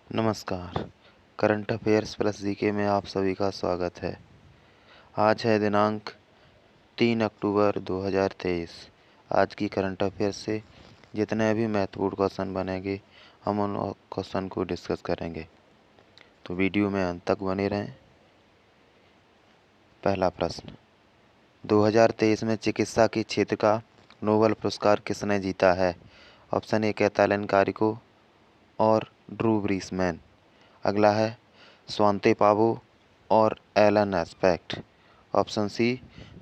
नमस्कार। Current affairs plus GK में आप सभी का स्वागत है। आज है दिनांक 3 अक्टूबर 2023। आज की करंट अफेयर्स से जितने भी महत्वपूर्ण क्वेश्चन बनेंगे हम उन क्वेश्चन को डिस्कस करेंगे, तो वीडियो में अंत तक बने रहें। पहला प्रश्न, 2023 में चिकित्सा के क्षेत्र का नोबेल पुरस्कार किसने जीता है? ऑप्शन ए कैतालन कारिको और ड्रू ब्रीसमैन। अगला है स्वांते पावो और Alain Aspect. Option C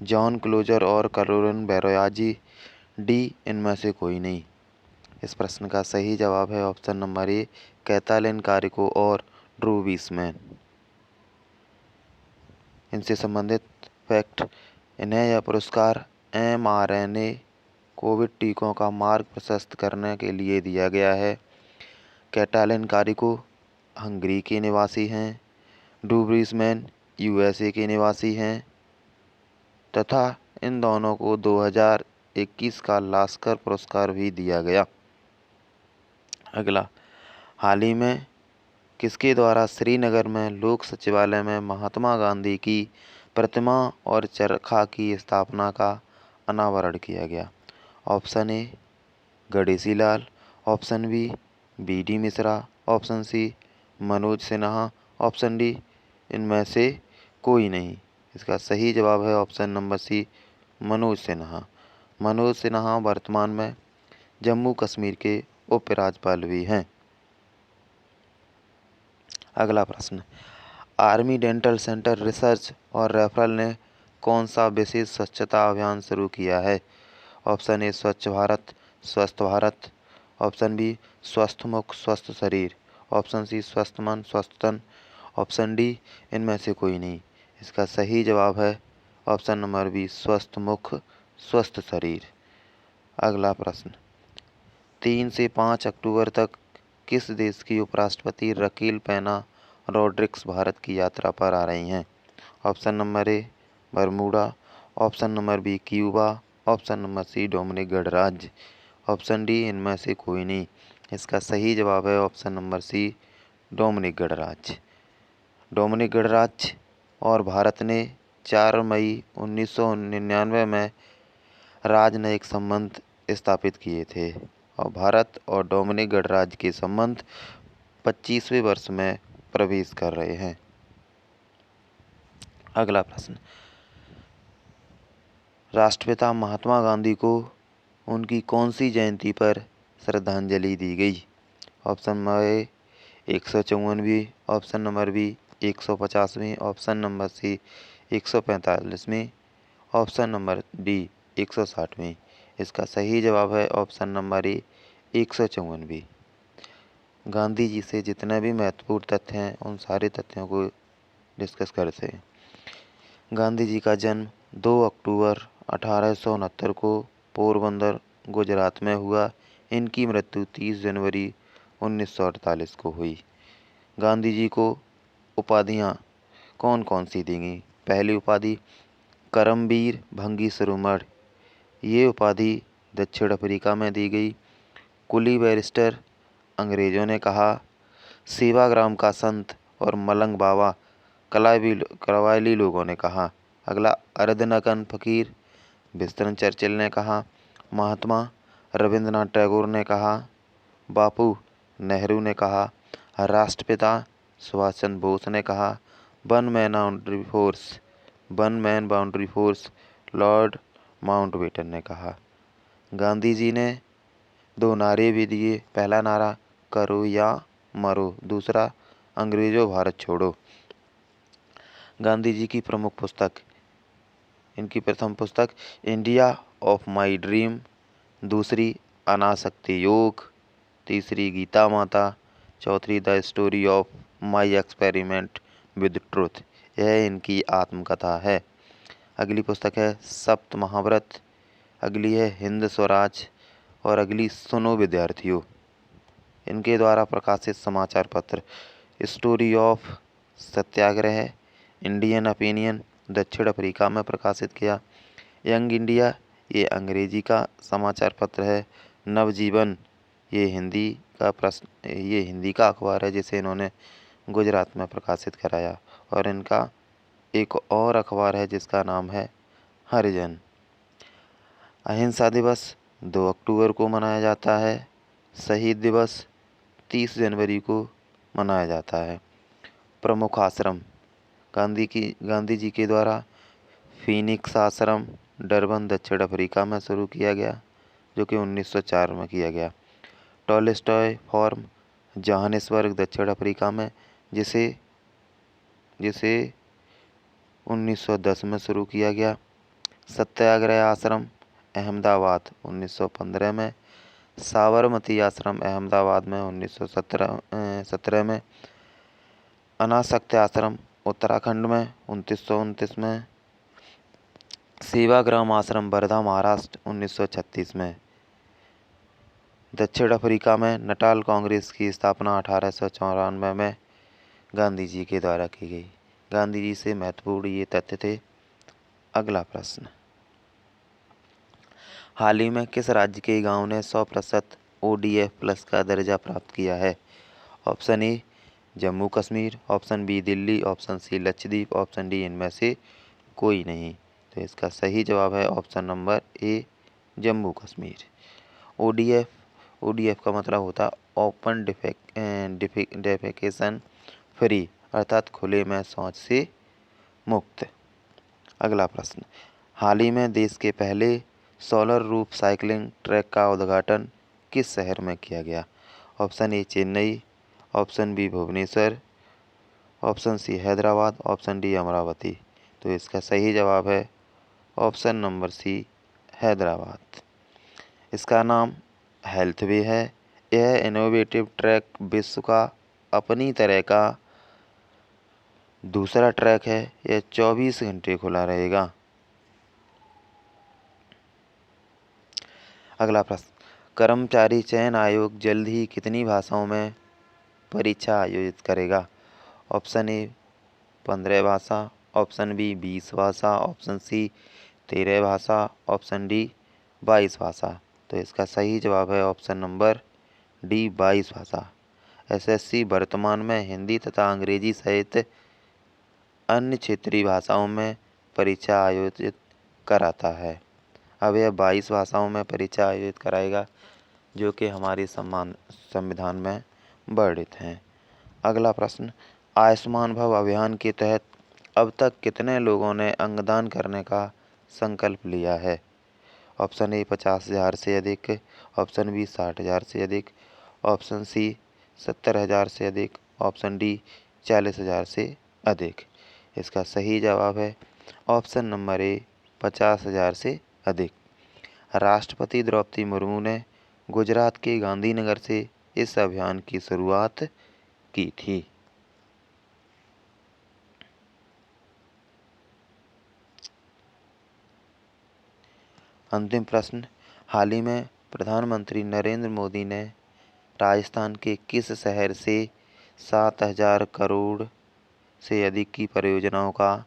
John Clauser और कैरोलिन बैरोयाजी। डी इनमें से कोई नहीं। इस प्रश्न का सही जवाब है ऑप्शन नंबर ए कैतालिन कारिको और ड्रू ब्रीसमैन। इनसे संबंधित फैक्ट, इन्हें यह पुरस्कार mRNA कोविड टीकों का मार्ग प्रशस्त करने के लिए दिया गया है। कैटालिन कारिको हंगरी के निवासी हैं, ड्रू ब्रीसमैन यूएसए के निवासी हैं तथा इन दोनों को 2021 का लास्कर पुरस्कार भी दिया गया। अगला, हाल ही में किसके द्वारा श्रीनगर में लोक सचिवालय में महात्मा गांधी की प्रतिमा और चरखा की स्थापना का अनावरण किया गया? Option A Ganeshi Lal, option B D Mishra, option C Manoj Sinha, option D इनमें से कोई नहीं। इसका सही जवाब है option number C Manoj Sinha. Manoj Sinha वर्तमान में जम्मू कश्मीर के उपराज्यपाल भी हैं। अगला प्रश्न, आर्मी डेंटल सेंटर रिसर्च और रेफरल ने कौन सा विशेष स्वच्छता अभियान शुरू किया है? ऑप्शन ए स्वच्छ भारत स्वस्थ भारत, ऑप्शन बी स्वस्थ मुख स्वस्थ शरीर, ऑप्शन सी स्वस्थ मन स्वस्थ तन, ऑप्शन डी इनमें से कोई नहीं। इसका सही जवाब है ऑप्शन नंबर बी स्वस्थ मुख स्वस्थ शरीर। अगला प्रश्न, 3 से 5 अक्टूबर तक किस देश की उपराष्ट्रपति रकील पेना रोड्रिग्स भारत की यात्रा पर आ रही हैं? Option number A Bermuda, option number B Cuba, option number C Dominic गणराज्य, ऑप्शन डी इनमें से कोई नहीं। इसका सही जवाब है ऑप्शन नंबर सी डोमिनिक गणराज्य। डोमिनिक गणराज्य और भारत ने 4 मई 1999 में राजनयिक संबंध स्थापित किए थे और भारत और डोमिनिक गणराज्य के संबंध 25वें वर्ष में प्रवेश कर रहे हैं। अगला प्रश्न, राष्ट्रपिता महात्मा गांधी को उनकी कौन सी जयंती पर श्रद्धांजलि दी गई? ऑप्शन नंबर ए 154वीं, ऑप्शन नंबर बी 150वीं, ऑप्शन नंबर सी 145वीं, ऑप्शन नंबर डी 160वीं। इसका सही जवाब है ऑप्शन नंबर ए 154वीं। गांधी जी से जितने भी महत्वपूर्ण तथ्य हैं उन सारे तथ्यों को डिस्कस करते हैं। गांधी जी का जन्म 2 अक्टूबर 1869 को पोरबंदर गुजरात में हुआ। इनकी मृत्यु 30 जनवरी 1948 को हुई। गांधी जी को उपाधियाँ कौन कौन सी दी गई? पहली उपाधि करमवीर भंगी शिरोमणि, ये उपाधि दक्षिण अफ्रीका में दी गई। कुली बैरिस्टर अंग्रेजों ने कहा। सेवाग्राम का संत और मलंग बाबा कबायली लोगों ने कहा। अगला अर्धनगन फकीर विंस्टन चर्चिल ने कहा। महात्मा रविंद्रनाथ टैगोर ने कहा। बापू नेहरू ने कहा। राष्ट्रपिता सुभाष चंद्र बोस ने कहा। One man boundary force Lord Mountbatten ने कहा। गांधी जी ने 2 नारे भी दिए। पहला नारा करो या मरो, दूसरा अंग्रेजों भारत छोड़ो। गांधी जी की प्रमुख पुस्तक, इनकी प्रथम पुस्तक इंडिया ऑफ माई ड्रीम, दूसरी अनासक्ति योग, तीसरी गीता माता, चौथी the story of my experiment with truth, यह इनकी आत्मकथा है। अगली पुस्तक है सप्त महाव्रत, अगली है हिंद स्वराज और अगली सुनो विद्यार्थियों। इनके द्वारा प्रकाशित समाचार पत्र story of Satyagraha, Indian opinion दक्षिण अफ्रीका में प्रकाशित किया। यंग इंडिया ये अंग्रेजी का समाचार पत्र है। नवजीवन ये हिंदी का अखबार है जिसे इन्होंने गुजरात में प्रकाशित कराया। और इनका एक और अखबार है जिसका नाम है हरिजन। अहिंसा दिवस 2 अक्टूबर को मनाया जाता है। शहीद दिवस 30 जनवरी को मनाया जाता है। प्रमुख आश्रम गांधी जी के द्वारा फीनिक्स आश्रम डरबन दक्षिण अफ्रीका में शुरू किया गया, जो कि 1904 में किया गया। टॉलस्टॉय फार्म जोहानिसबर्ग दक्षिण अफ्रीका में, जिसे 1910 में शुरू किया गया। सत्याग्रह आश्रम अहमदाबाद 1915 में। साबरमती आश्रम अहमदाबाद में 1917 में। अनासक्त आश्रम उत्तराखंड में 1929 में। सेवाग्राम आश्रम वर्धा महाराष्ट्र 1936 में। दक्षिण अफ्रीका में नटाल कांग्रेस की स्थापना 1894 में गांधी जी के द्वारा की गई। गांधी जी से महत्वपूर्ण ये तथ्य थे। अगला प्रश्न, हाल ही में किस राज्य के गांव ने 100% ODF प्लस का दर्जा प्राप्त किया है? Option A Jammu Kashmir, option B Delhi, option C Lakshadweep, option D इनमें से कोई नहीं। तो इसका सही जवाब है option number A Jammu Kashmir. ODF का मतलब होता है ओपन डेफेकेशन फ्री, अर्थात खुले में शौच से मुक्त। अगला प्रश्न, हाल ही में देश के पहले सोलर रूफ साइकिलिंग ट्रैक का उद्घाटन किस शहर में किया गया? Option A Chennai, option B Bhubaneswar, option C Hyderabad, option D Amaravati. तो इसका सही जवाब है ऑप्शन नंबर सी हैदराबाद। इसका नाम हेल्थ वे है। यह इनोवेटिव ट्रैक विश्व का अपनी तरह का दूसरा ट्रैक है। यह 24 घंटे खुला रहेगा। अगला प्रश्न, कर्मचारी चयन आयोग जल्द ही कितनी भाषाओं में परीक्षा आयोजित करेगा? ऑप्शन ए 15 भाषा, ऑप्शन बी 20 भाषा, ऑप्शन सी 13 भाषा, ऑप्शन डी 22 भाषा। तो इसका सही जवाब है ऑप्शन नंबर डी 22 भाषा। SSC वर्तमान में हिंदी तथा अंग्रेजी सहित अन्य क्षेत्रीय भाषाओं में परीक्षा आयोजित कराता है। अब यह 22 भाषाओं में परीक्षा आयोजित कराएगा, जो कि हमारे संविधान में वर्णित हैं। अगला प्रश्न, आयुष्मान भव अभियान के तहत अब तक कितने लोगों ने अंगदान करने का संकल्प लिया है? ऑप्शन ए 50,000 से अधिक, ऑप्शन बी 60,000 से अधिक, ऑप्शन सी 70,000 से अधिक, ऑप्शन डी 40,000 से अधिक। इसका सही जवाब है ऑप्शन नंबर ए 50,000 से अधिक। राष्ट्रपति द्रौपदी मुर्मू ने गुजरात के गांधीनगर से इस अभियान की शुरुआत की थी। अंतिम प्रश्न, हाल ही में प्रधानमंत्री नरेंद्र मोदी ने राजस्थान के किस शहर से 7,000 करोड़ से अधिक की परियोजनाओं का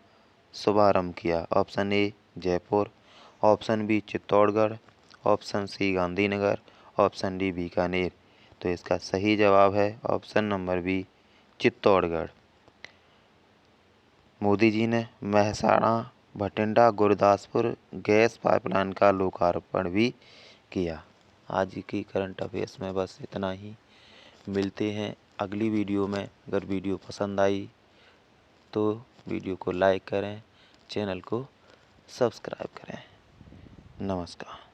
शुभारंभ किया? Option A Jaipur, option B Chittorgarh, option C Gandhinagar, option D Bikaner. तो इसका सही जवाब है option number B Chittorgarh. Modi ji ने मेहसाणा भटिंडा गुरदासपुर गैस पाइपलाइन का लोकार्पण भी किया। आज की करंट अफेयर्स में बस इतना ही। मिलते हैं अगली वीडियो में। अगर वीडियो पसंद आई तो वीडियो को लाइक करें, चैनल को सब्सक्राइब करें। नमस्कार।